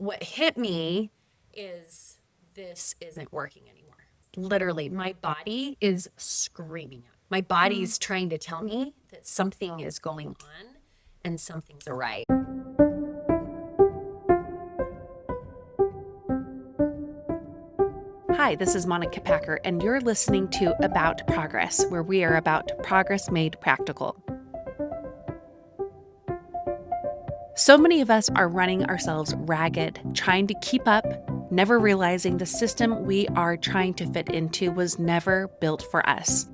what hit me is this isn't working anymore. Literally, my body is screaming out. My body's trying to tell me that something is going on and something's awry. Hi, this is Monica Packer, and you're listening to About Progress, where we are about progress made practical. So many of us are running ourselves ragged, trying to keep up, never realizing the system we are trying to fit into was never built for us.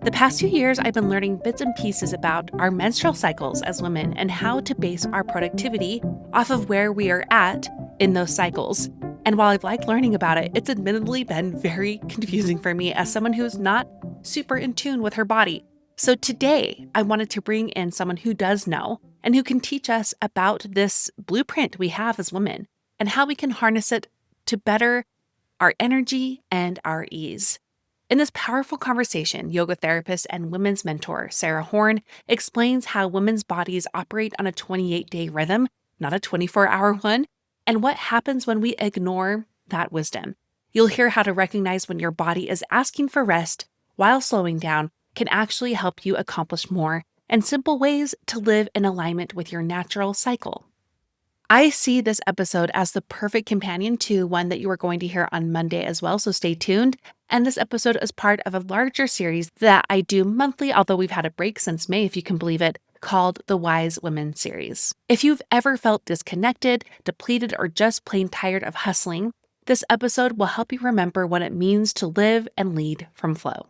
The past few years, I've been learning bits and pieces about our menstrual cycles as women and how to base our productivity off of where we are at in those cycles. And while I've liked learning about it, it's admittedly been very confusing for me as someone who's not super in tune with her body. So today, I wanted to bring in someone who does know and who can teach us about this blueprint we have as women and how we can harness it to better our energy and our ease. In this powerful conversation, yoga therapist and women's mentor Sarah Horne explains how women's bodies operate on a 28-day rhythm, not a 24-hour one, and what happens when we ignore that wisdom. You'll hear how to recognize when your body is asking for rest while slowing down can actually help you accomplish more, and simple ways to live in alignment with your natural cycle. I see this episode as the perfect companion to one that you are going to hear on Monday as well, so stay tuned. And this episode is part of a larger series that I do monthly, although we've had a break since May, if you can believe it, called the Wise Women series. If you've ever felt disconnected, depleted, or just plain tired of hustling, this episode will help you remember what it means to live and lead from flow.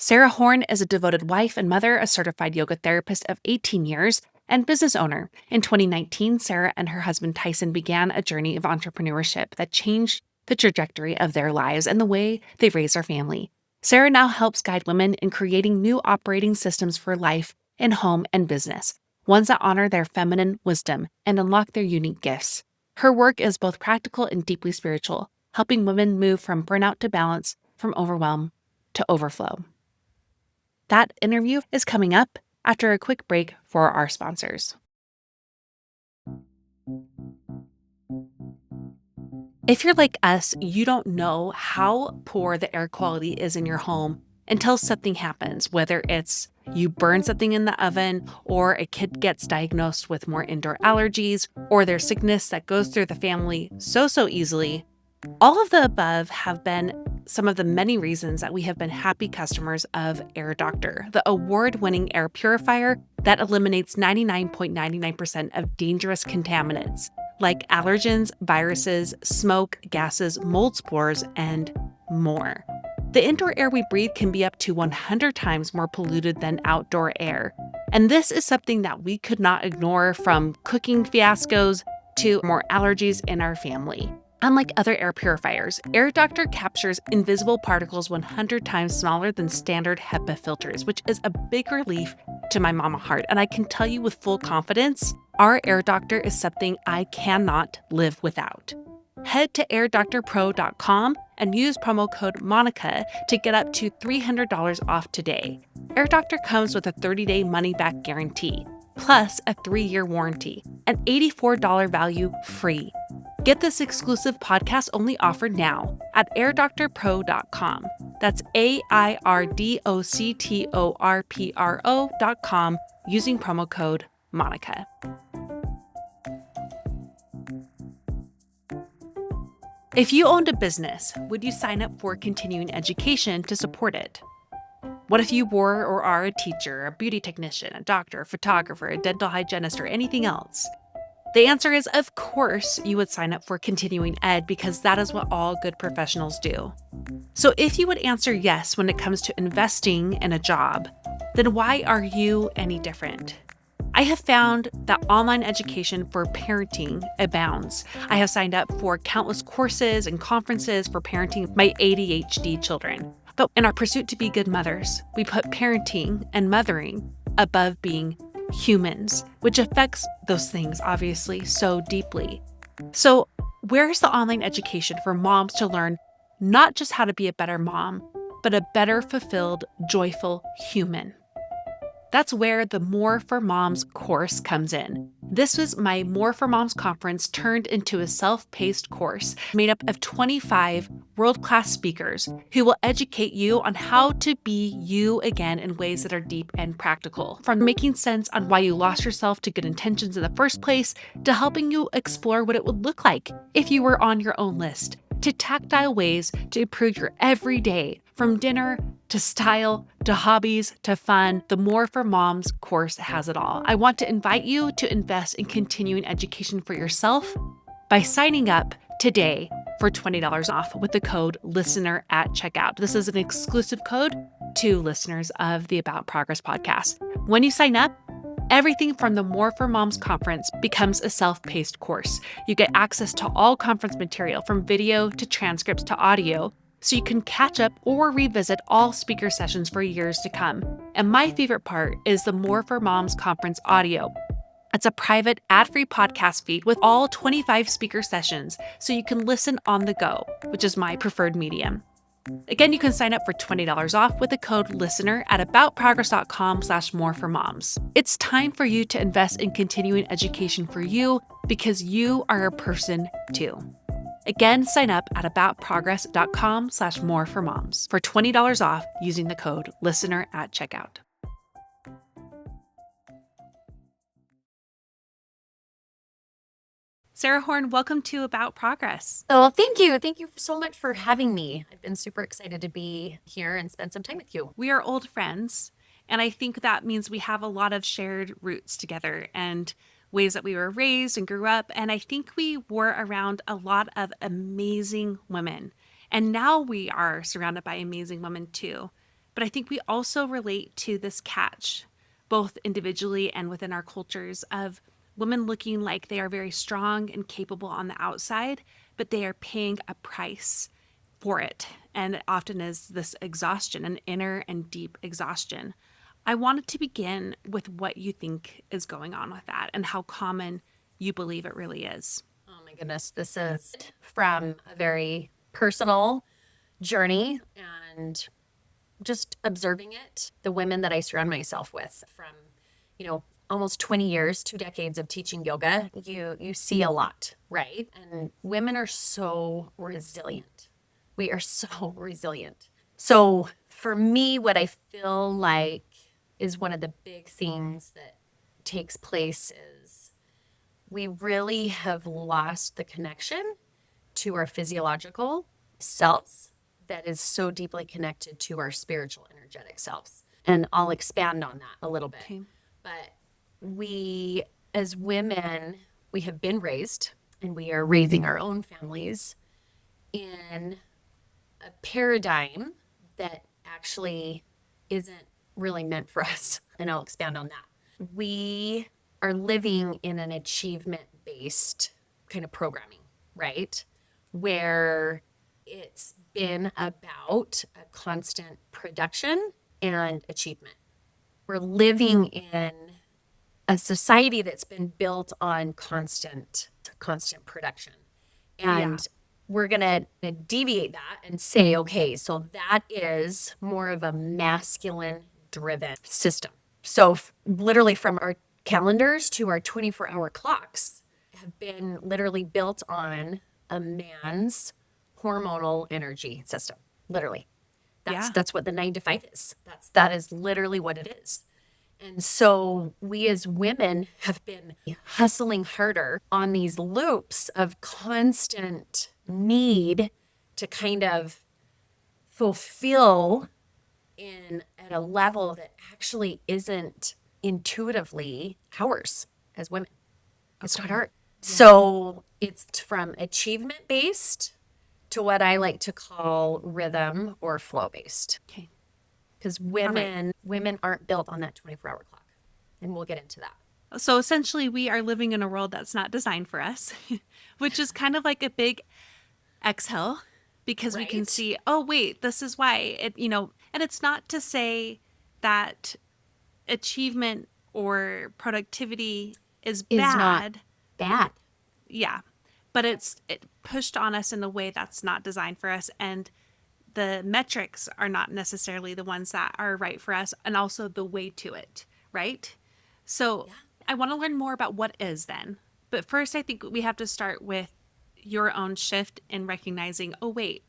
Sarah Horne is a devoted wife and mother, a certified yoga therapist of 18 years, and business owner. In 2019, Sarah and her husband Tyson began a journey of entrepreneurship that changed the trajectory of their lives and the way they raise their family. Sarah now helps guide women in creating new operating systems for life in home and business, ones that honor their feminine wisdom and unlock their unique gifts. Her work is both practical and deeply spiritual, helping women move from burnout to balance, from overwhelm to overflow. That interview is coming up after a quick break for our sponsors. If you're like us, you don't know how poor the air quality is in your home until something happens, whether it's you burn something in the oven, or a kid gets diagnosed with more indoor allergies, or there's sickness that goes through the family so easily. All of the above have been some of the many reasons that we have been happy customers of Air Doctor, the award-winning air purifier that eliminates 99.99% of dangerous contaminants like allergens, viruses, smoke, gases, mold spores, and more. The indoor air we breathe can be up to 100 times more polluted than outdoor air. And this is something that we could not ignore, from cooking fiascos to more allergies in our family. Unlike other air purifiers, Air Doctor captures invisible particles 100 times smaller than standard HEPA filters, which is a big relief to my mama heart. And I can tell you with full confidence, our Air Doctor is something I cannot live without. Head to airdoctorpro.com and use promo code MONICA to get up to $300 off today. Air Doctor comes with a 30-day money-back guarantee, plus a 3-year warranty, and $84 value free. Get this exclusive podcast-only offer now at airdoctorpro.com. That's airdoctorpro.com using promo code MONICA. If you owned a business, would you sign up for continuing education to support it? What if you were or are a teacher, a beauty technician, a doctor, a photographer, a dental hygienist, or anything else? The answer is, of course, you would sign up for continuing ed, because that is what all good professionals do. So if you would answer yes when it comes to investing in a job, then why are you any different? I have found that online education for parenting abounds. I have signed up for countless courses and conferences for parenting my ADHD children. But in our pursuit to be good mothers, we put parenting and mothering above being humans, which affects those things, obviously, so deeply. So where's the online education for moms to learn not just how to be a better mom, but a better fulfilled, joyful human? That's where the More for Moms course comes in. This was my More for Moms conference turned into a self-paced course made up of 25 world-class speakers who will educate you on how to be you again in ways that are deep and practical. From making sense on why you lost yourself to good intentions in the first place, to helping you explore what it would look like if you were on your own list, to tactile ways to improve your everyday, from dinner to style to hobbies to fun. The More for Moms course has it all. I want to invite you to invest in continuing education for yourself by signing up today for $20 off with the code LISTENER at checkout. This is an exclusive code to listeners of the About Progress podcast. When you sign up, everything from the More for Moms conference becomes a self-paced course. You get access to all conference material, from video to transcripts to audio, so you can catch up or revisit all speaker sessions for years to come. And my favorite part is the More for Moms conference audio. It's a private, ad-free podcast feed with all 25 speaker sessions, so you can listen on the go, which is my preferred medium. Again, you can sign up for $20 off with the code LISTENER at aboutprogress.com/moreformoms. It's time for you to invest in continuing education for you, because you are a person too. Again, sign up at aboutprogress.com/moreformoms for $20 off using the code LISTENER at checkout. Sarah Horne, welcome to About Progress. Oh, thank you. Thank you so much for having me. I've been super excited to be here and spend some time with you. We are old friends, and I think that means we have a lot of shared roots together and ways that we were raised and grew up. And I think we were around a lot of amazing women. And now we are surrounded by amazing women too. But I think we also relate to this catch, both individually and within our cultures, of women looking like they are very strong and capable on the outside, but they are paying a price for it. And it often is this exhaustion, an inner and deep exhaustion. I wanted to begin with what you think is going on with that and how common you believe it really is. Oh my goodness. This is from a very personal journey and just observing it. The women that I surround myself with from, almost 20 years, 2 decades of teaching yoga, you see a lot, right? And women are so resilient. We are so resilient. So for me, what I feel like is one of the big things that takes place is we really have lost the connection to our physiological selves that is so deeply connected to our spiritual, energetic selves. And I'll expand on that a little bit. Okay. But we, as women, we have been raised, and we are raising our own families in a paradigm that actually isn't really meant for us. And I'll expand on that. We are living in an achievement-based kind of programming, right? Where it's been about a constant production and achievement. We're living in a society that's been built on constant production. And we're going to deviate that and say, okay, so that is more of a masculine driven system. So literally from our calendars to our 24-hour clocks have been literally built on a man's hormonal energy system. Literally. That's what the 9 to 5 is. That is literally what it is. And so we as women have been hustling harder on these loops of constant need to kind of fulfill at a level that actually isn't intuitively ours as women. It's not ours. Yeah. So it's from achievement based to what I like to call rhythm or flow based. Okay. Because women aren't built on that 24-hour clock. And we'll get into that. So essentially, we are living in a world that's not designed for us, which is kind of like a big exhale, because we can see, oh, wait, this is why and it's not to say that achievement or productivity is not bad. Yeah. But it pushed on us in a way that's not designed for us. And the metrics are not necessarily the ones that are right for us, and also the way to it, right? So Yeah. I want to learn more about what is then. But first, I think we have to start with your own shift in recognizing, oh, wait,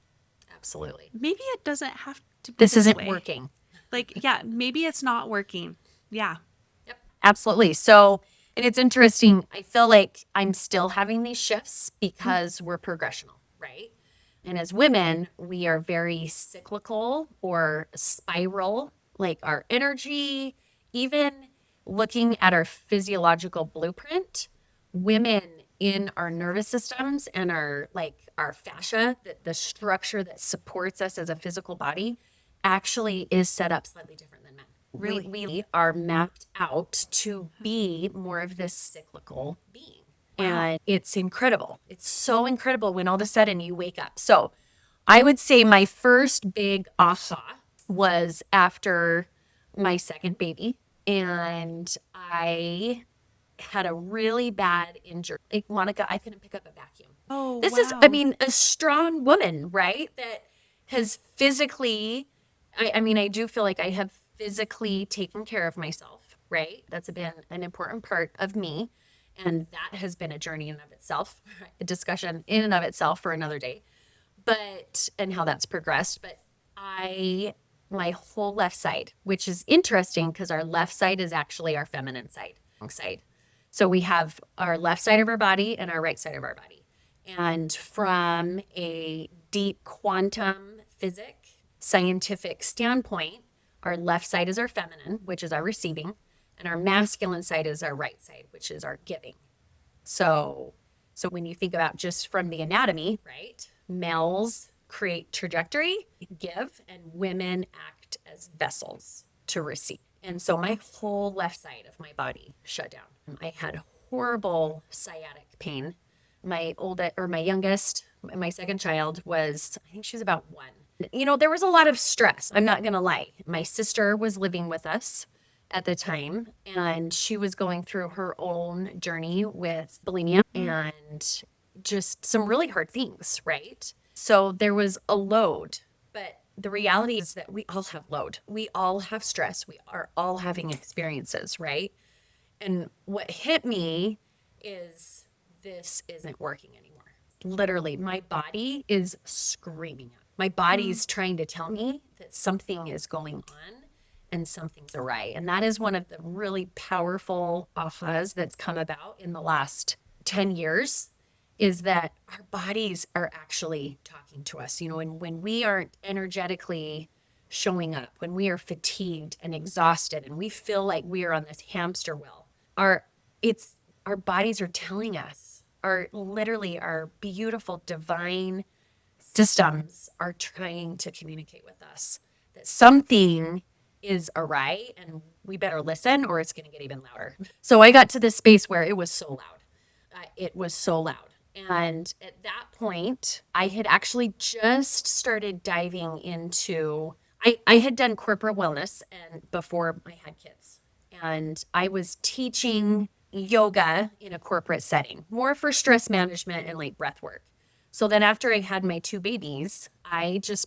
Absolutely. maybe it doesn't have to be This this isn't way. working. Like, yeah, maybe it's not working. Yeah. Yep. Absolutely. So, and it's interesting. I feel like I'm still having these shifts because we're progressional, right? And as women, we are very cyclical or spiral, like our energy, even looking at our physiological blueprint, women in our nervous systems and our fascia, the structure that supports us as a physical body, actually is set up slightly different than men. Really? We are mapped out to be more of this cyclical being. Wow. And it's incredible. It's so incredible when all of a sudden you wake up. So I would say my first big aha was after my second baby. And I had a really bad injury. Like, Monica, I couldn't pick up a vacuum. Oh, This wow. is, I mean, a strong woman, right? That has physically, I mean, I do feel like I have physically taken care of myself, right? That's been an important part of me. And that has been a journey in and of itself, a discussion in and of itself for another day. And how that's progressed. But my whole left side, which is interesting because our left side is actually our feminine side. So we have our left side of our body and our right side of our body. And from a deep quantum scientific standpoint, our left side is our feminine, which is our receiving, and our masculine side is our right side, which is our giving. So when you think about just from the anatomy, right? Males create trajectory, give, and women act as vessels to receive. And so my whole left side of my body shut down. I had horrible sciatic pain. My youngest, my second child was, I think she was about 1. There was a lot of stress. I'm not going to lie. My sister was living with us at the time, and she was going through her own journey with bulimia and just some really hard things, right? So there was a load, but the reality is that we all have load. We all have stress. We are all having experiences, right? And what hit me is this isn't working anymore. Literally, my body is screaming. My body's trying to tell me that something is going on and something's awry. And that is one of the really powerful ahas that's come about in the last 10 years is that our bodies are actually talking to us. And when we aren't energetically showing up, when we are fatigued and exhausted and we feel like we are on this hamster wheel, our bodies are telling us, our beautiful divine systems are trying to communicate with us that something is awry and we better listen or it's going to get even louder. So I got to this space where it was so loud. It was so loud. And at that point, I had actually just started diving into, I had done corporate wellness and before I had kids. And I was teaching yoga in a corporate setting, more for stress management and like breath work. So then after I had my 2 babies,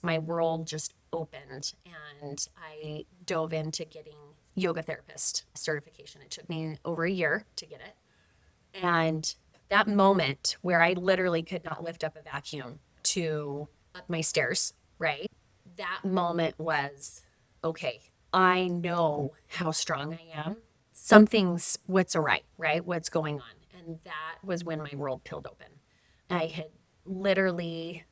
my world just opened and I dove into getting yoga therapist certification. It took me over a year to get it. And that moment where I literally could not lift up a vacuum to up my stairs, right? That moment was, okay, I know how strong I am. What's awry, right? What's going on? And that was when my world peeled open. I had literally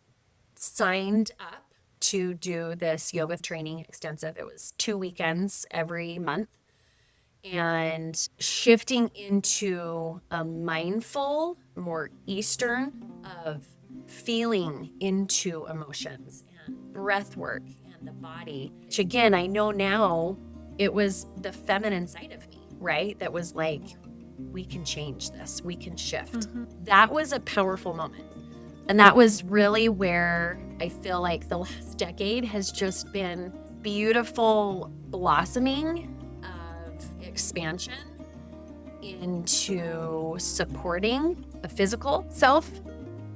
signed up to do this yoga training extensive. It was 2 weekends every month and shifting into a mindful, more Eastern of feeling into emotions and breath work and the body, which again, I know now it was the feminine side of me, right? That was like, we can change this, we can shift. That was a powerful moment. And that was really where I feel like the last decade has just been beautiful blossoming of expansion into supporting a physical self,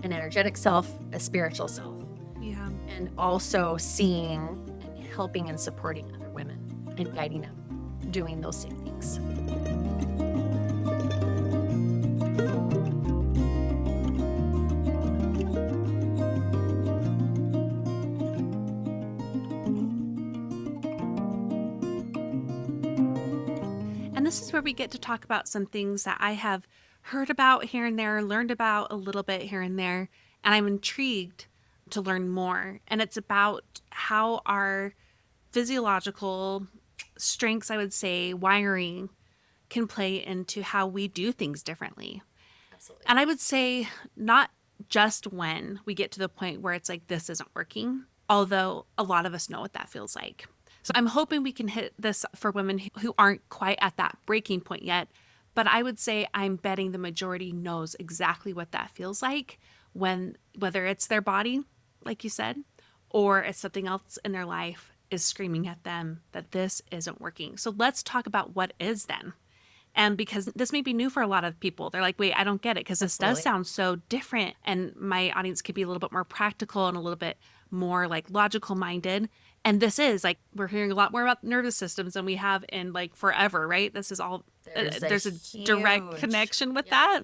an energetic self, a spiritual self. Yeah. And also seeing and helping and supporting other women and guiding them, doing those same things. weeks. And this is where we get to talk about some things that I have heard about here and there, learned about a little bit here and there, and I'm intrigued to learn more. And it's about how our physiological strengths, I would say, wiring, can play into how we do things differently. Absolutely. And I would say not just when we get to the point where it's like, this isn't working, although a lot of us know what that feels like. So I'm hoping we can hit this for women who aren't quite at that breaking point yet. But I would say I'm betting the majority knows exactly what that feels like when, whether it's their body, like you said, or it's something else in their life is screaming at them that this isn't working. So let's talk about what is then. And because this may be new for a lot of people, they're like, wait, I don't get it because this does sound so different. And my audience could be a little bit more practical and a little bit more like logical minded. And this is like, we're hearing a lot more about nervous systems than we have in like forever, right? This is all, there's a direct connection with that.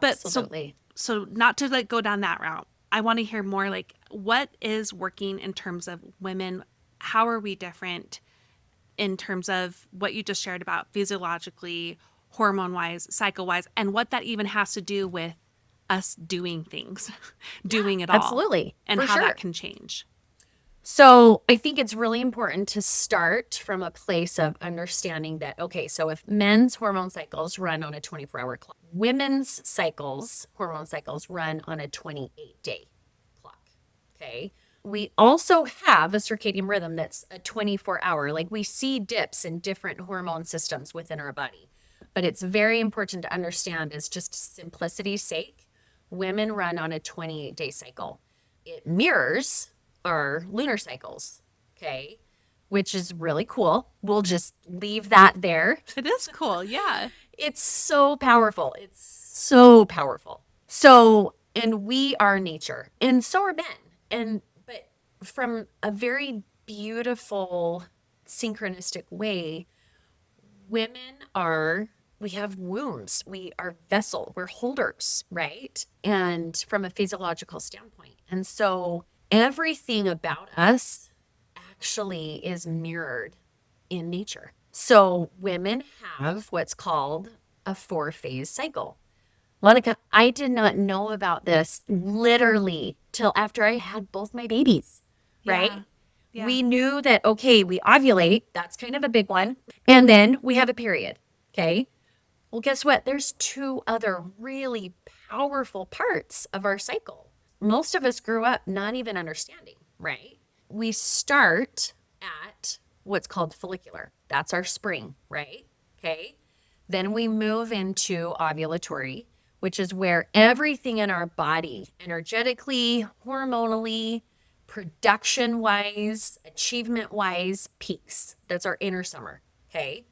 Absolutely. But so not to like go down that route. I want to hear more like what is working in terms of women? How are we different in terms of what you just shared about physiologically, hormone wise, cycle wise, and what that even has to do with us doing things, doing it all. Absolutely. And For how sure. that can change. So I think it's really important to start from a place of understanding that, okay, so if men's hormone cycles run on a 24-hour clock, women's cycles, hormone cycles run on a 28-day clock, okay? We also have a circadian rhythm that's a 24-hour. Like we see dips in different hormone systems within our body. But it's very important to understand, is just simplicity's sake, women run on a 28-day cycle. It mirrors our lunar cycles, okay? Which is really cool. We'll just leave that there. It is cool. Yeah. It's so powerful. It's so powerful. So, and we are nature, and so are men. But from a very beautiful, synchronistic way, we have wombs, we are vessel, we're holders, right? And from a physiological standpoint. And so everything about us actually is mirrored in nature. So women have what's called a 4-phase cycle. Monica, I did not know about this literally till after I had both my babies, right? Yeah. We knew that, okay, we ovulate. That's kind of a big one. And then we have a period. Okay. Well, guess what? There's 2 other really powerful parts of our cycle. Most of us grew up not even understanding, right? We start at what's called follicular. That's our spring, right? Okay. Then we move into ovulatory, which is where everything in our body, energetically, hormonally, production wise, achievement wise, peaks. That's our inner summer. Okay.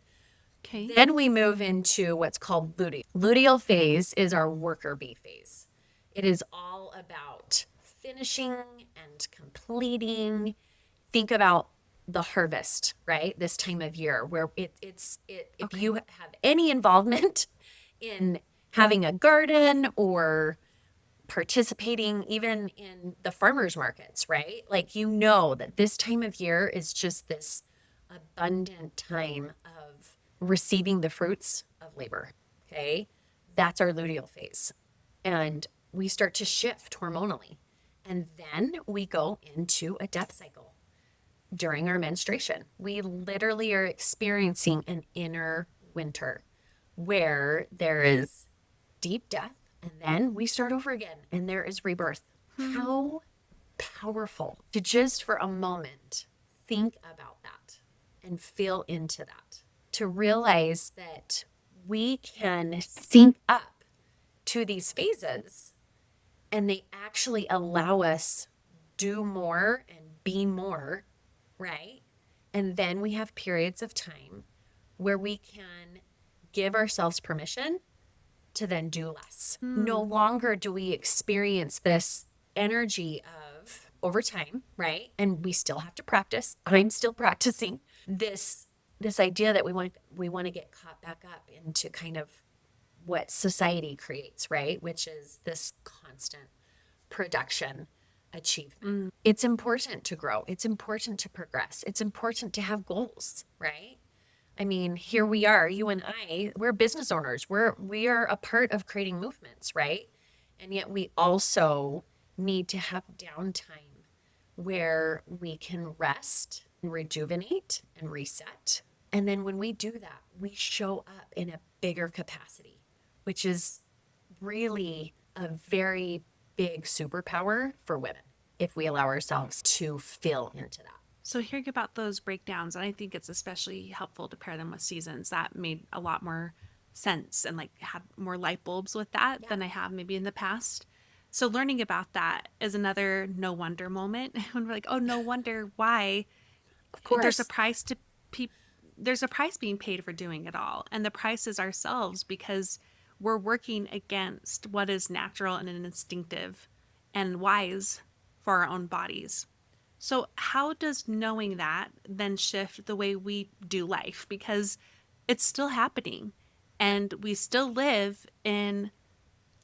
Okay. Then we move into what's called luteal. Luteal phase is our worker bee phase. It is all about finishing and completing. Think about the harvest, right? This time of year where if you have any involvement in having a garden or participating even in the farmers markets, right? Like, you know that this time of year is just this abundant time of receiving the fruits of labor, okay? That's our luteal phase. And we start to shift hormonally. And then we go into a death cycle during our menstruation. We literally are experiencing an inner winter where there is deep death, and then we start over again, and there is rebirth. How powerful to just for a moment think about that and feel into that, to realize that we can sync up to these phases and they actually allow us do more and be more, right? And then we have periods of time where we can give ourselves permission to then do less. No longer do we experience this energy of over time, right? And we still have to practice. I'm still practicing this this idea that we want to get caught back up into kind of what society creates, right? Which is this constant production achievement. It's important to grow. It's important to progress. It's important to have goals, right? I mean, here we are, you and I, we're business owners. We are a part of creating movements, right? And yet we also need to have downtime where we can rest and rejuvenate and reset. And then when we do that, we show up in a bigger capacity, which is really a very big superpower for women if we allow ourselves to feel into that. So hearing about those breakdowns, and I think it's especially helpful to pair them with seasons. That made a lot more sense and like had more light bulbs with that Yeah, than I have maybe in the past. So learning about that is another no wonder moment when we're like, oh, no wonder why of there's a course. price to pe- there's a price being paid for doing it all, and the price is ourselves because we're working against what is natural and instinctive and wise for our own bodies. So, how does knowing that then shift the way we do life? Because it's still happening and we still live in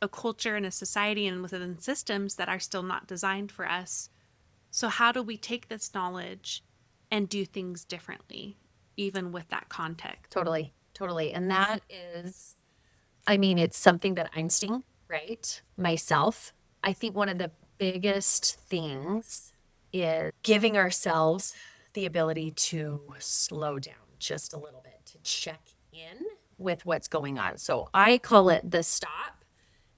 a culture and a society and within systems that are still not designed for us. So, how do we take this knowledge and do things differently, even with that context? Totally. Totally. And that is, I mean, it's something that I'm seeing, right? Myself. I think one of the biggest things is giving ourselves the ability to slow down just a little bit, to check in with what's going on. So I call it the stop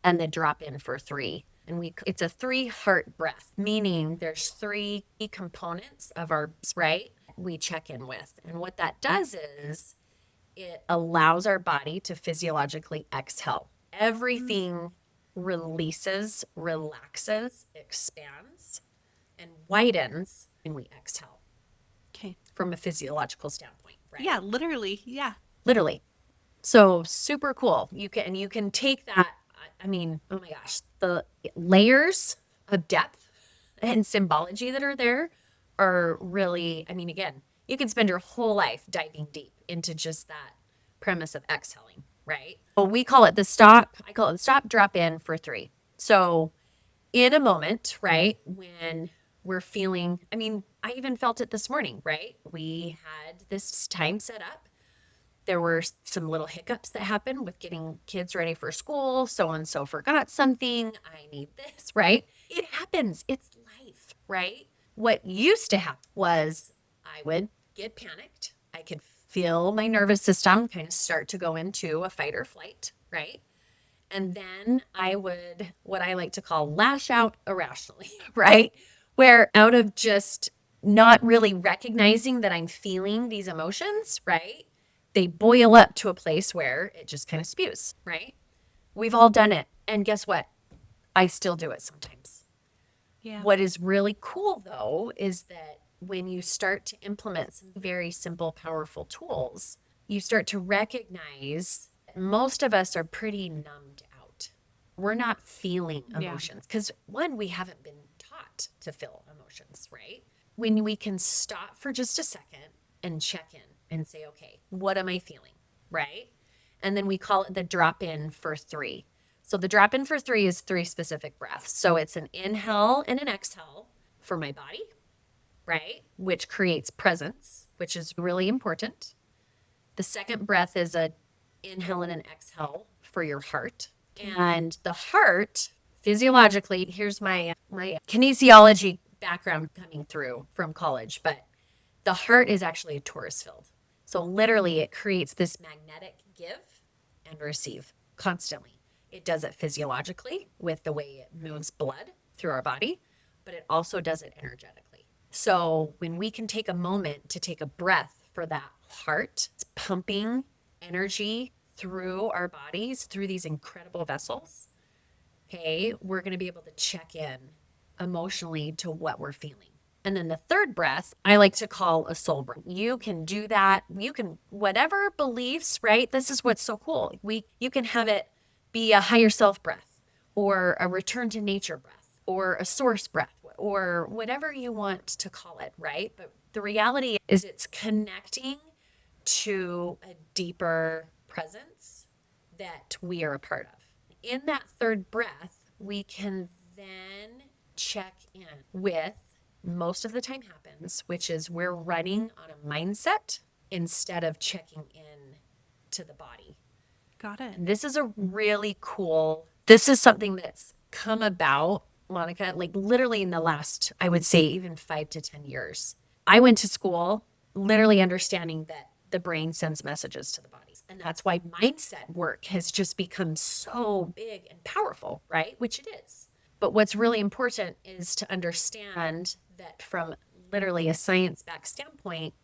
and the drop in for three. And it's a 3 heart breath, meaning there's 3 components of our, right? We check in with. And what that does is it allows our body to physiologically exhale. Everything releases, relaxes, expands, and widens when we exhale Okay. from a physiological standpoint, Yeah, right? literally. Yeah. Literally. So super cool. You can take that. I mean, oh my gosh, the layers of depth and symbology that are there are really, I mean, again, you can spend your whole life diving deep into just that premise of exhaling, right? Well, we call it the stop. I call it the stop, drop in for three. So in a moment, right, when we're feeling, I mean, I even felt it this morning, right? We had this time set up. There were some little hiccups that happened with getting kids ready for school. So and so forgot something. I need this, right? It happens. It's life, right? What used to happen was I would get panicked. I could feel my nervous system kind of start to go into a fight or flight, right? And then I would, what I like to call, lash out irrationally, right? Where out of just not really recognizing that I'm feeling these emotions, right? They boil up to a place where it just kind of spews, right? We've all done it. And guess what? I still do it sometimes. Yeah. What is really cool though is that when you start to implement some very simple, powerful tools, you start to recognize most of us are pretty numbed out. We're not feeling Yeah. emotions because, one, we haven't been taught to feel emotions, right? When we can stop for just a second and check in and say, okay, what am I feeling, right? And then we call it the drop in for three. So the drop in for three is 3 specific breaths. So it's an inhale and an exhale for my body, right? Which creates presence, which is really important. The second breath is a inhale and an exhale for your heart. Okay. And the heart, physiologically, here's my kinesiology background coming through from college, but the heart is actually a torus field. So literally it creates this magnetic give and receive constantly. It does it physiologically with the way it moves blood through our body, but it also does it energetically. So when we can take a moment to take a breath for that heart, it's pumping energy through our bodies, through these incredible vessels. Okay, we're going to be able to check in emotionally to what we're feeling. And then the third breath, I like to call a soul breath. You can do that. You can, whatever beliefs, right? This is what's so cool. You can have it be a higher self breath or a return to nature breath or a source breath or whatever you want to call it, right? But the reality is it's connecting to a deeper presence that we are a part of. In that third breath, we can then check in with most of the time happens, which is we're running on a mindset instead of checking in to the body. Got it. And this is a really cool, this is something that's come about, Monica, like literally in the last, I would say even 5 to 10 years. I went to school literally understanding that the brain sends messages to the body. And that's why mindset work has just become so big and powerful, right? Which it is. But what's really important is to understand that from literally a science-backed standpoint,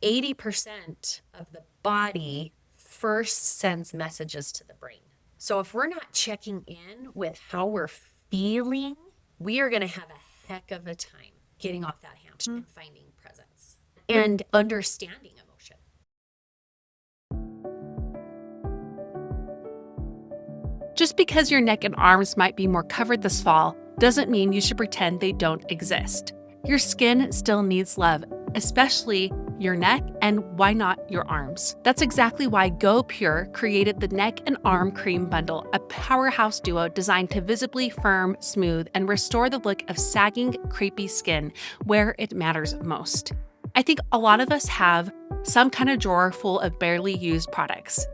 80% of the body first sends messages to the brain. So if we're not checking in with how we're feeling, we are going to have a heck of a time getting off that hamster and finding presence and understanding emotion. Just because your neck and arms might be more covered this fall doesn't mean you should pretend they don't exist. Your skin still needs love, especially your neck, and why not your arms? That's exactly why Go Pure created the Neck and Arm Cream Bundle, a powerhouse duo designed to visibly firm, smooth, and restore the look of sagging, crepey skin where it matters most. I think a lot of us have some kind of drawer full of barely used products.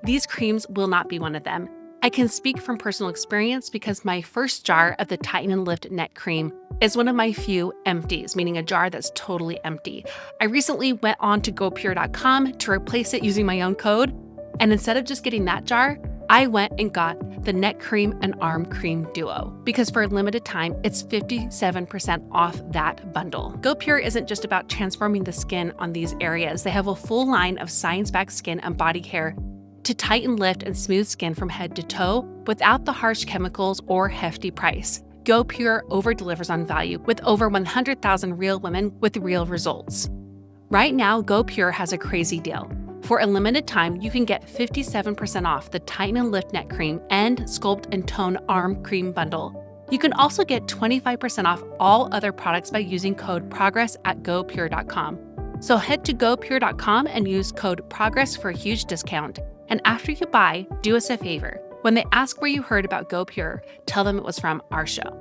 These creams will not be one of them. I can speak from personal experience because my first jar of the Tighten and Lift Neck Cream is one of my few empties, meaning a jar that's totally empty. I recently went on to gopure.com to replace it using my own code, and instead of just getting that jar, I went and got the Neck Cream and Arm Cream Duo because for a limited time, it's 57% off that bundle. GoPure isn't just about transforming the skin on these areas. They have a full line of science-backed skin and body care to tighten, lift, and smooth skin from head to toe without the harsh chemicals or hefty price. GoPure over-delivers on value with over 100,000 real women with real results. Right now, GoPure has a crazy deal. For a limited time, you can get 57% off the Tighten and Lift Neck Cream and Sculpt and Tone Arm Cream Bundle. You can also get 25% off all other products by using code PROGRESS at gopure.com. So head to gopure.com and use code PROGRESS for a huge discount. And after you buy, do us a favor. When they ask where you heard about GoPure, tell them it was from our show.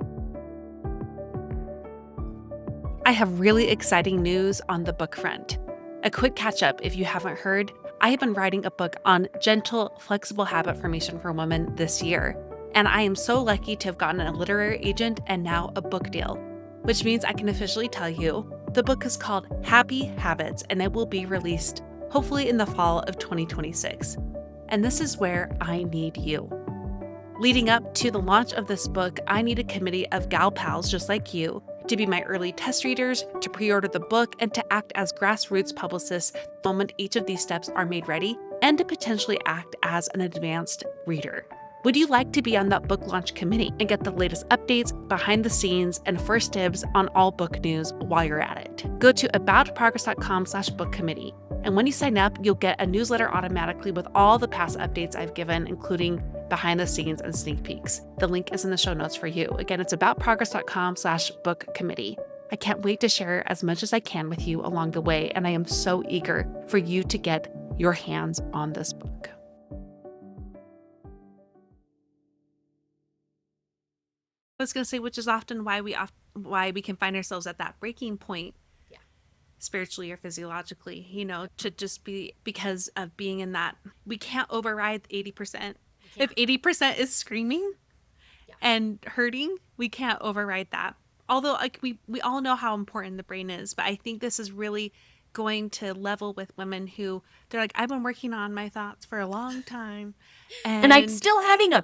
I have really exciting news on the book front. A quick catch up if you haven't heard, I have been writing a book on gentle, flexible habit formation for women this year. And I am so lucky to have gotten a literary agent and now a book deal, which means I can officially tell you the book is called Happy Habits and it will be released hopefully in the fall of 2026. And this is where I need you. Leading up to the launch of this book, I need a committee of gal pals just like you to be my early test readers, to pre-order the book, and to act as grassroots publicists the moment each of these steps are made ready, and to potentially act as an advanced reader. Would you like to be on that book launch committee and get the latest updates, behind the scenes, and first dibs on all book news while you're at it? Go to aboutprogress.com/book committee. And when you sign up, you'll get a newsletter automatically with all the past updates I've given, including behind the scenes and sneak peeks. The link is in the show notes for you. Again, it's aboutprogress.com/book committee. I can't wait to share as much as I can with you along the way, and I am so eager for you to get your hands on this book. I was going to say, which is often why we can find ourselves at that breaking point, spiritually or physiologically, to just be because of being in that. We can't override 80%. If 80% is screaming and hurting, we can't override that. Although we all know how important the brain is, but I think this is really going to level with women who they're like, I've been working on my thoughts for a long time. And I'm still having them.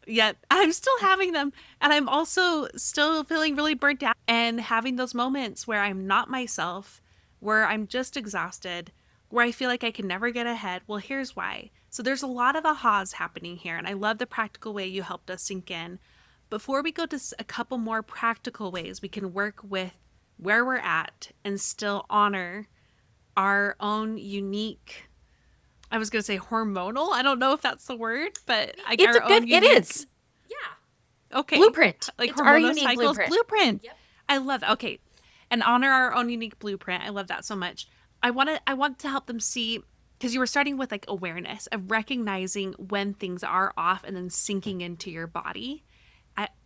Yet I'm still having them. And I'm also still feeling really burnt out and having those moments where I'm not myself, where I'm just exhausted, where I feel like I can never get ahead. Well, here's why. So there's a lot of ahas happening here. And I love the practical way you helped us sink in. Before we go to a couple more practical ways we can work with where we're at and still honor our own unique, I was going to say hormonal. I don't know if that's the word, but it is. Yeah. Okay. Blueprint. Like it's our hormonal unique cycles. blueprint. Yep. I love that. Okay. And honor our own unique blueprint. I love that so much. I want to help them see, because you were starting with like awareness of recognizing when things are off and then sinking into your body.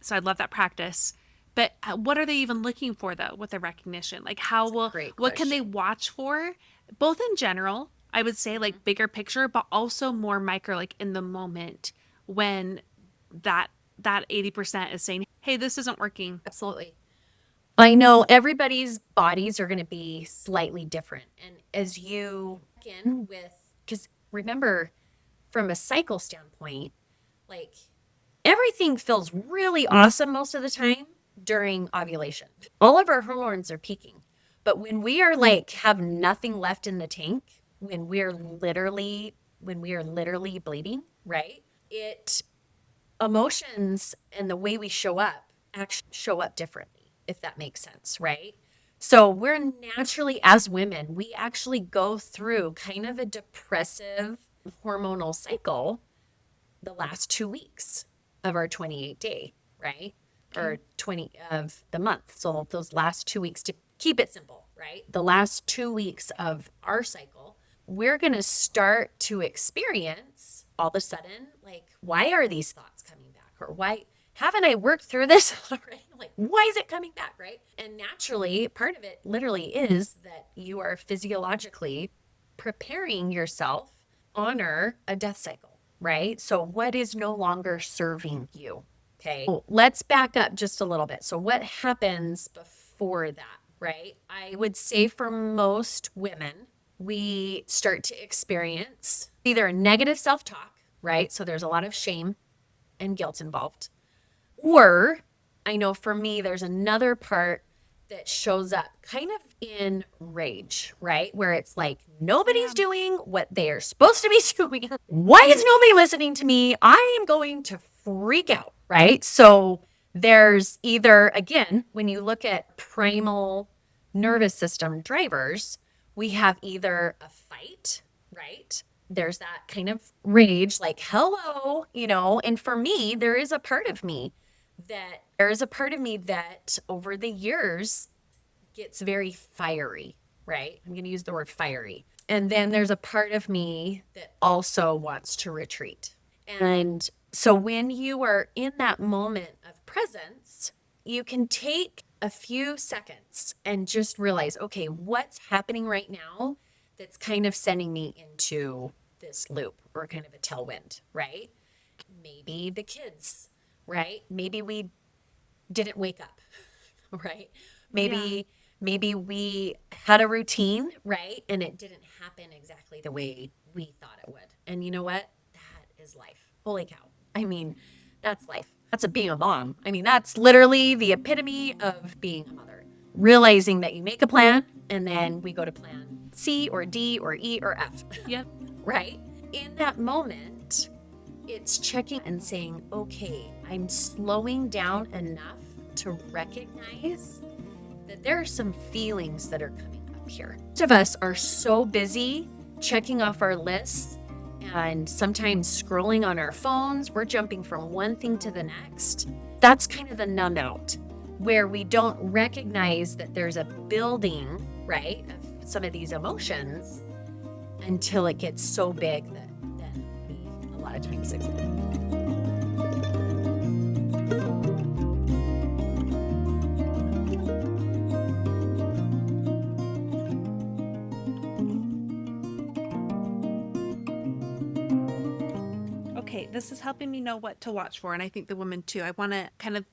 So I love that practice. But what are they even looking for though with the recognition? Like Great what can they question. watch for? Both in general, I would say like bigger picture, but also more micro, like in the moment when that that 80% is saying, "Hey, this isn't working." Absolutely. I know everybody's bodies are going to be slightly different. And as you begin with, because remember, from a cycle standpoint, like everything feels really awesome most of the time during ovulation. All of our hormones are peaking. But when we are like have nothing left in the tank, when we are literally bleeding, right? It emotions and the way we show up actually show up differently, if that makes sense, right? So we're naturally, as women, we actually go through kind of a depressive hormonal cycle the last 2 weeks of our 28 day, right? Okay. Or 20 of the month. So those last 2 weeks, to keep it simple, right? The last 2 weeks of our cycle, we're going to start to experience all of a sudden, like, why are these thoughts coming back? Or why haven't I worked through this already? Like, why is it coming back? Right. And naturally, part of it literally is that you are physiologically preparing yourself honor a death cycle, right? So, what is no longer serving you? Okay. So let's back up just a little bit. So, what happens before that, right? I would say for most women, we start to experience either a negative self talk, right? So, there's a lot of shame and guilt involved. Or I know for me, there's another part that shows up kind of in rage, right? Where it's like nobody's doing what they are supposed to be doing. Why is nobody listening to me? I am going to freak out, right? So there's either, again, when you look at primal nervous system drivers, we have either a fight, right? There's that kind of rage, like, hello, and for me, there is a part of me that over the years gets very fiery, right? I'm going to use the word fiery. And then there's a part of me that also wants to retreat. And so when you are in that moment of presence, you can take a few seconds and just realize, okay, what's happening right now that's kind of sending me into this loop or kind of a tailwind, right? Maybe the kids, right? Maybe we didn't wake up, right? Maybe maybe we had a routine, right? And it didn't happen exactly the way we thought it would. And you know what? That is life. Holy cow. I mean, that's life. That's a being a mom. I mean, that's literally the epitome of being a mother. Realizing that you make a plan and then we go to plan C or D or E or F, Yep. right? In that moment, it's checking and saying, okay, I'm slowing down enough to recognize that there are some feelings that are coming up here. Most of us are so busy checking off our lists and sometimes scrolling on our phones. We're jumping from one thing to the next. That's kind of the numb out where we don't recognize that there's a building, right, of some of these emotions until it gets so big that then we a lot of times explode. Okay, this is helping me know what to watch for, and I think the women too. I want to kind of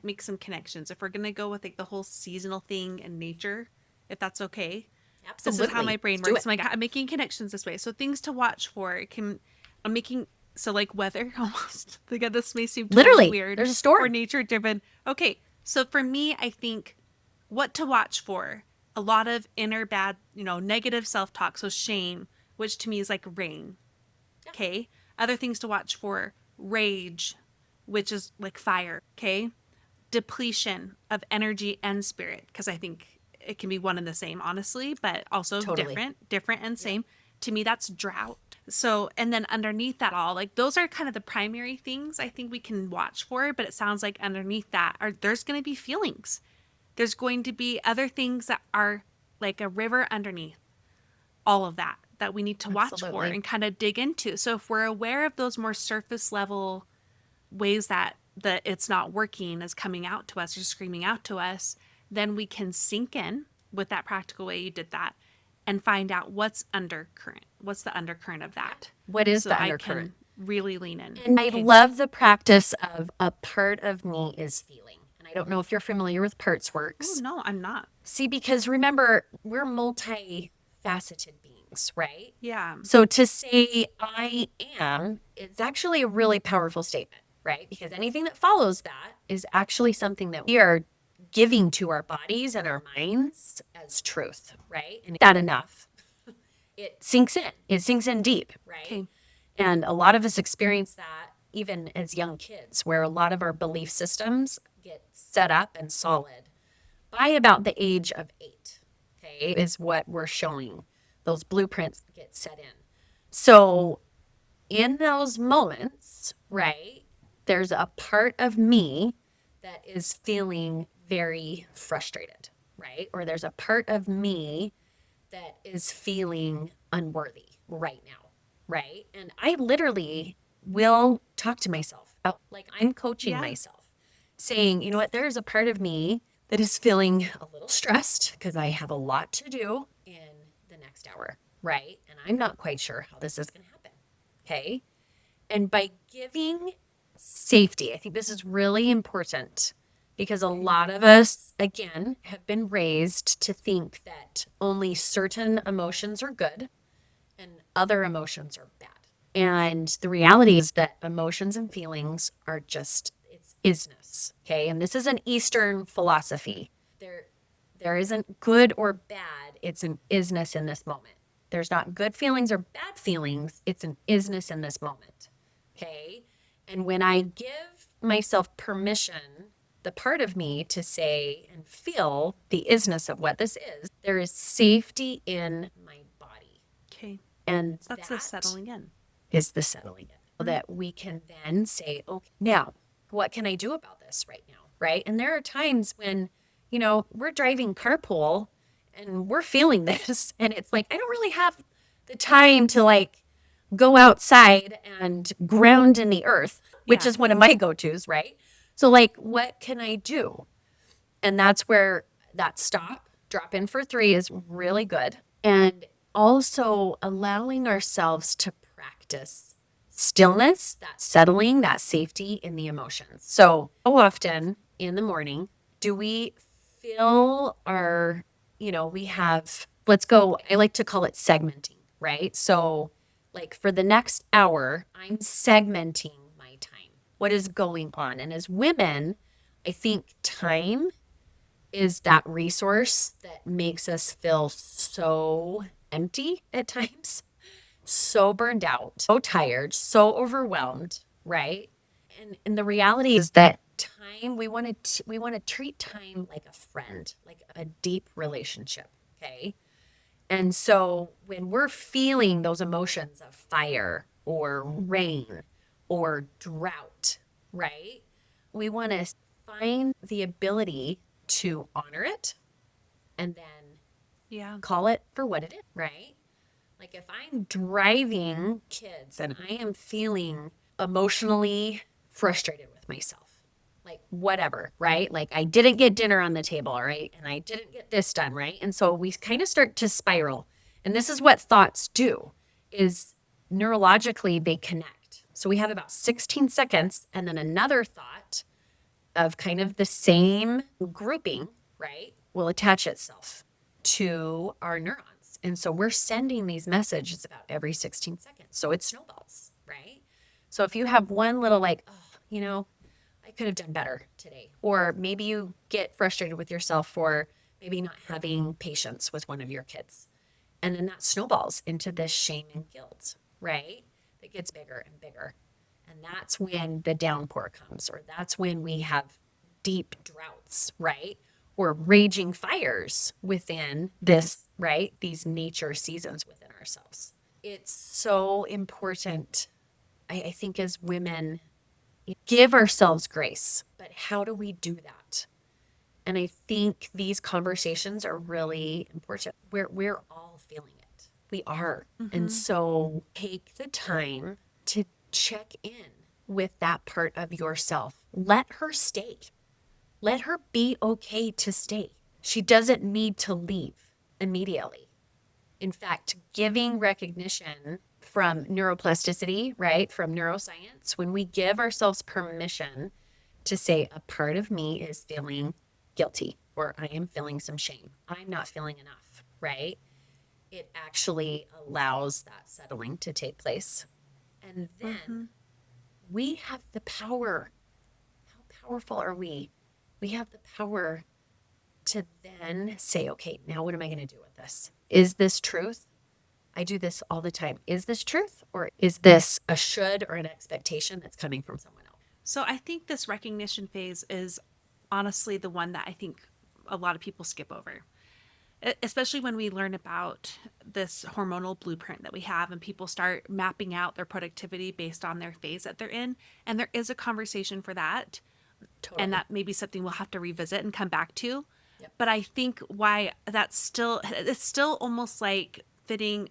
make some connections. If we're gonna go with like the whole seasonal thing and nature, if that's okay. This is how my Absolutely. brain Let's do works. it. I'm like, I'm making connections this way. So things to watch for I'm making, so like weather almost. Like this may seem totally Literally, weird there's a or storm. nature driven. Okay, so for me, I think what to watch for, a lot of inner bad, negative self talk. So shame, which to me is like rain. Okay. Other things to watch for, rage, which is like fire. Okay. Depletion of energy and spirit, because I think it can be one and the same, honestly, but also Totally. different and Yep. same. To me, that's drought. So, and then underneath that all, like those are kind of the primary things I think we can watch for. But it sounds like underneath that there's going to be feelings. There's going to be other things that are like a river underneath. all of that we need to watch for Absolutely. and kind of dig into. So if we're aware of those more surface level ways that it's not working is coming out to us or screaming out to us, then we can sink in with that practical way you did that and find out what's undercurrent. What's the undercurrent of that? What is So the I undercurrent? can really lean in. And I love the practice of a part of me is feeling. And I don't know if you're familiar with parts Oh, works. no, I'm not. See, because remember, we're multifaceted beings, right? Yeah. So to say I am is actually a really powerful statement, right? Because anything that follows that is actually something that we are giving to our bodies and our minds as truth, right? And that enough, it sinks in. It sinks in deep, right? Okay. And a lot of us experience that even as young kids, where a lot of our belief systems get set up and solid by about the age of 8, okay, is what we're showing. Those blueprints get set in. So in those moments, right, there's a part of me that is feeling very frustrated, right? Or there's a part of me that is feeling unworthy right now, right? And I literally will talk to myself like I'm coaching Yeah. myself, saying, you know what, there's a part of me that is feeling a little stressed because I have a lot to do in the next hour, right? And I'm not quite sure how this is going to happen. Okay. And by giving safety, I think this is really important because a lot of us, again, have been raised to think that only certain emotions are good and other emotions are bad. And the reality is that emotions and feelings are just, it's isness. Okay. And this is an Eastern philosophy. There isn't good or bad. It's an isness in this moment. There's not good feelings or bad feelings. It's an isness in this moment. Okay. And when I give myself permission, the part of me to say and feel the isness of what this is, there is safety in my body. Okay. And That's the settling in. is the settling in. So that we can then say, okay, now what can I do about this right now? Right. And there are times when, we're driving carpool and we're feeling this. And it's like, I don't really have the time to like go outside and ground in the earth, which Yeah. is one of my go tos. Right. So, like, what can I do? And that's where that drop in for 3 is really good. And also allowing ourselves to practice stillness, that settling, that safety in the emotions. So, how often in the morning do we feel we have, let's go, I like to call it segmenting, right? So, like for the next hour, I'm segmenting my time. What is going on? And as women, I think time is that resource that makes us feel so empty at times, so burned out, so tired, so overwhelmed, right? And the reality is that time we want to treat time like a friend, like a deep relationship, okay? And so when we're feeling those emotions of fire or rain or drought, right? We want to find the ability to honor it and then Yeah. call it for what it is, right? Like if I'm driving kids and I am feeling emotionally frustrated with myself, like whatever, right? Like I didn't get dinner on the table, right? And I didn't get this done, right? And so we kind of start to spiral. And this is what thoughts do is neurologically they connect. So we have about 16 seconds and then another thought of kind of the same grouping, right, will attach itself to our neurons. And so we're sending these messages about every 16 seconds. So it snowballs, right? So if you have one little like, I could have done better today. Or maybe you get frustrated with yourself for maybe not having patience with one of your kids. And then that snowballs into this shame and guilt, right? That gets bigger and bigger. And that's when the downpour comes, or that's when we have deep droughts, right? Or raging fires within this, right? These nature seasons within ourselves. It's so important, I think, as women, give ourselves grace. But how do we do that? And I think these conversations are really important. We're all feeling it. We are. And so take the time to check in with that part of yourself. Let her stay. Let her be okay to stay. She doesn't need to leave immediately. In fact, giving recognition from neuroplasticity, right, from neuroscience, when we give ourselves permission to say, a part of me is feeling guilty or I am feeling some shame, I'm not feeling enough, right? It actually allows that settling to take place. And then we have the power. How powerful are we? We have the power to then say, okay, now what am I going to do with this? Is this truth? I do this all the time. Is this truth or is this a should or an expectation that's coming from someone else? So I think this recognition phase is honestly the one that I think a lot of people skip over, especially when we learn about this hormonal blueprint that we have and people start mapping out their productivity based on their phase that they're in. And there is a conversation for that. And Totally. that may be something we'll have to revisit and come back to. Yep. But I think why it's still almost like fitting,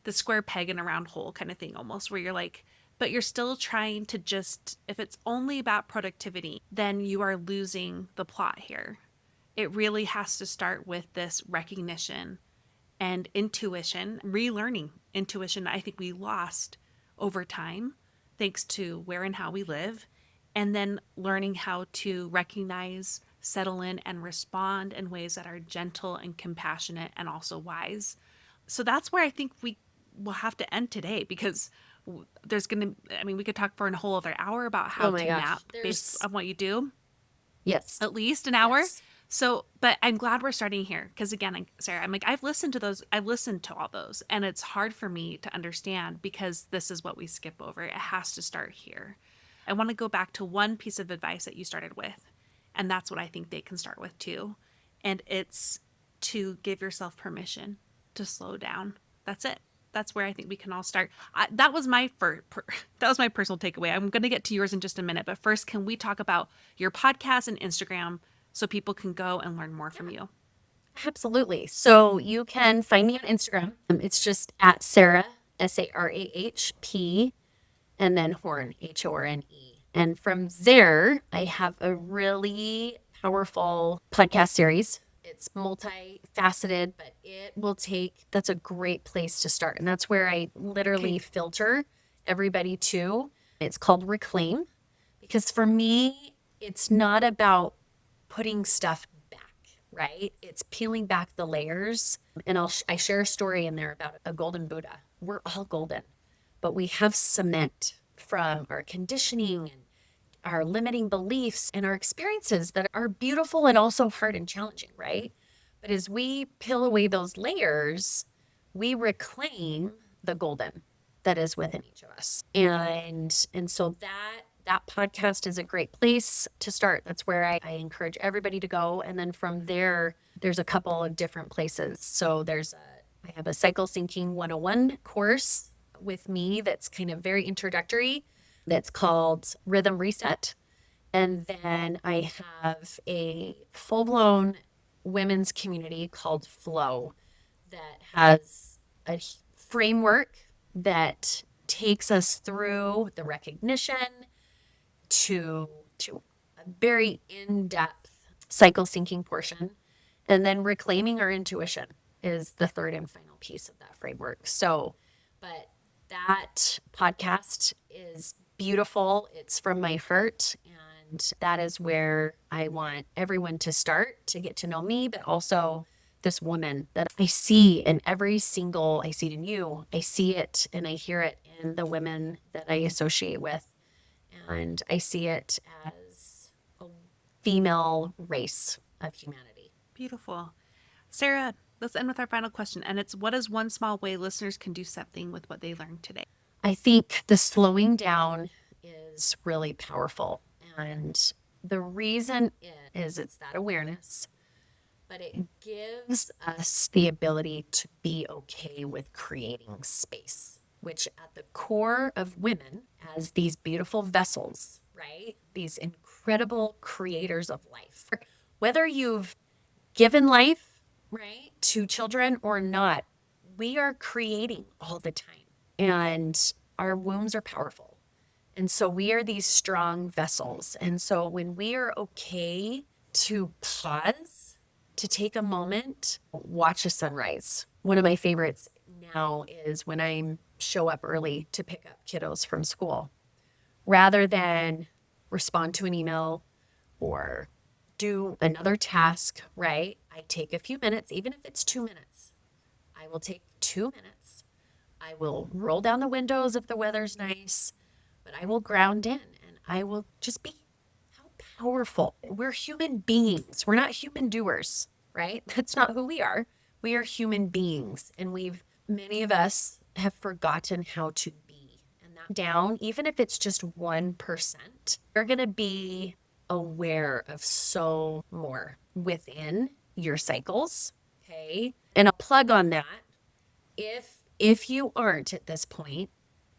the square peg in a round hole kind of thing, almost where you're like, but you're still trying to just, if it's only about productivity, then you are losing the plot here. It really has to start with this recognition and intuition, relearning intuition that I think we lost over time, thanks to where and how we live, and then learning how to recognize, settle in, and respond in ways that are gentle and compassionate and also wise. So that's where I think we will have to end today because there's going to, I mean, we could talk for a whole other hour about how Oh my to gosh. map based on what you do, Yes. at least an hour. Yes. So, but I'm glad we're starting here because again, Sarah, I'm like, I've listened to those, I've listened to all those, and it's hard for me to understand because this is what we skip over. It has to start here. I want to go back to one piece of advice that you started with, and that's what I think they can start with too. And it's to give yourself permission to slow down. That's it. That's where I think we can all start. That was my that was my personal takeaway. I'm going to get to yours in just a minute, but first, can we talk about your podcast and Instagram so people can go and learn more from you? Absolutely. So you can find me on Instagram. It's just at Sarah, Sarahp, and then Horne, Horne. And from there, I have a really powerful podcast series. It's multifaceted, but that's a great place to start. And that's where I literally Okay. filter everybody to. It's called Reclaim because for me, it's not about putting stuff back, right? It's peeling back the layers. And I share a story in there about a golden Buddha. We're all golden, but we have cement from our conditioning and our limiting beliefs and our experiences that are beautiful and also hard and challenging, right? But as we peel away those layers, we reclaim the golden that is within each of us. And so that podcast is a great place to start. That's where I encourage everybody to go. And then from there, there's a couple of different places. So I have a cycle syncing 101 course with me that's kind of very introductory that's called Rhythm Reset. And then I have a full blown women's community called Flow that has a framework that takes us through the recognition to a very in-depth cycle syncing portion, and then reclaiming our intuition is the third and final piece of that framework. So, but that podcast is beautiful. It's from my heart, and that is where I want everyone to start to get to know me, but also this woman that I see in I see it in you, I see it and I hear it in the women that I associate with. And I see it as a female race of humanity. Beautiful. Sarah, let's end with our final question. And it's, what is one small way listeners can do something with what they learned today? I think the slowing down is really powerful. And the reason is it's that awareness, but it gives us the ability to be okay with creating space, which at the core of women as these beautiful vessels, right? These incredible creators of life. Whether you've given life, right, to children or not, we are creating all the time, and our wombs are powerful. And so we are these strong vessels. And so when we are okay to pause, to take a moment, watch a sunrise. One of my favorites now is when I show up early to pick up kiddos from school. Rather than respond to an email or do another task, right? I take a few minutes, even if it's 2 minutes. I will take 2 minutes. I will roll down the windows if the weather's nice, but I will ground in and I will just be. How powerful. We're human beings. We're not human doers, right? That's not who we are. We are human beings, and many of us have forgotten how to be. And that down, even if it's just 1%, you're going to be aware of so more within your cycles. Okay. And a plug on that. If you aren't at this point,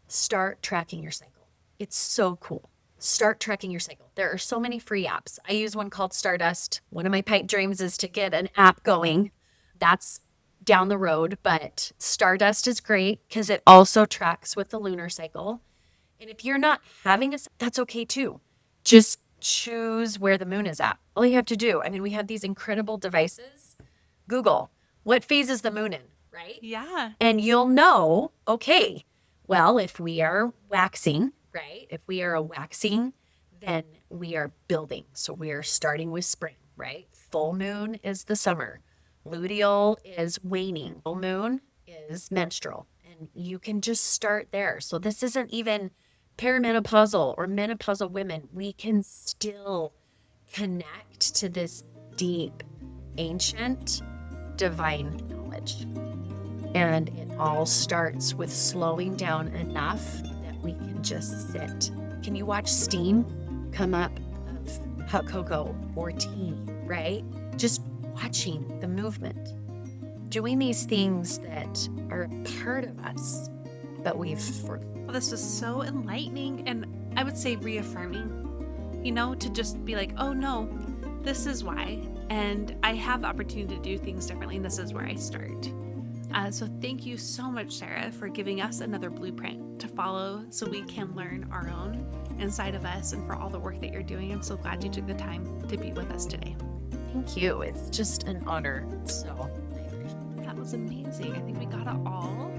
start tracking your cycle. It's so cool. Start tracking your cycle. There are so many free apps. I use one called Stardust. One of my pipe dreams is to get an app going. That's down the road, but Stardust is great because it also tracks with the lunar cycle. And if you're not having that's okay too. Just choose where the moon is at. All you have to do, we have these incredible devices. Google, what phase is the moon in, right? Yeah. And you'll know, okay, well, if we are waxing, right? If we are waxing, then we are building. So we are starting with spring, right? Full moon is the summer. Luteal is waning. Full moon is menstrual. And you can just start there. So this isn't even perimenopausal or menopausal women. We can still connect to this deep, ancient, divine knowledge. And it all starts with slowing down enough that we can just sit. Can you watch steam come up of hot cocoa or tea, right? Just watching the movement. Doing these things that are part of us, but we've forgotten. Well, this was so enlightening, and I would say reaffirming, to just be like, oh no, this is why. And I have the opportunity to do things differently, and this is where I start. So thank you so much, Sarah, for giving us another blueprint to follow so we can learn our own inside of us, and for all the work that you're doing. I'm so glad you took the time to be with us today. Thank you. It's just an honor. So I appreciate it. That was amazing. I think we got it all.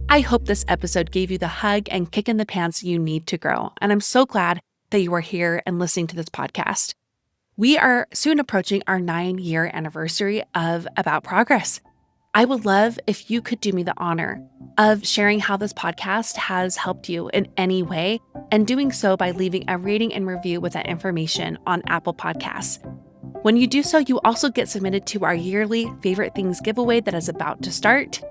I hope this episode gave you the hug and kick in the pants you need to grow. And I'm so glad that you are here and listening to this podcast. We are soon approaching our 9-year anniversary of About Progress. I would love if you could do me the honor of sharing how this podcast has helped you in any way, and doing so by leaving a rating and review with that information on Apple Podcasts. When you do so, you also get submitted to our yearly Favorite Things giveaway that is about to start.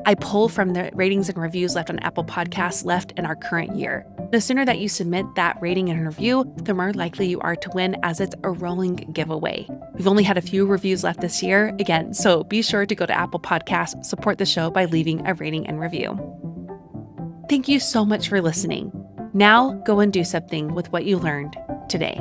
I pull from the ratings and reviews left on Apple Podcasts left in our current year. The sooner that you submit that rating and review, the more likely you are to win, as it's a rolling giveaway. We've only had a few reviews left this year, again, so be sure to go to Apple Podcasts, support the show by leaving a rating and review. Thank you so much for listening. Now go and do something with what you learned today.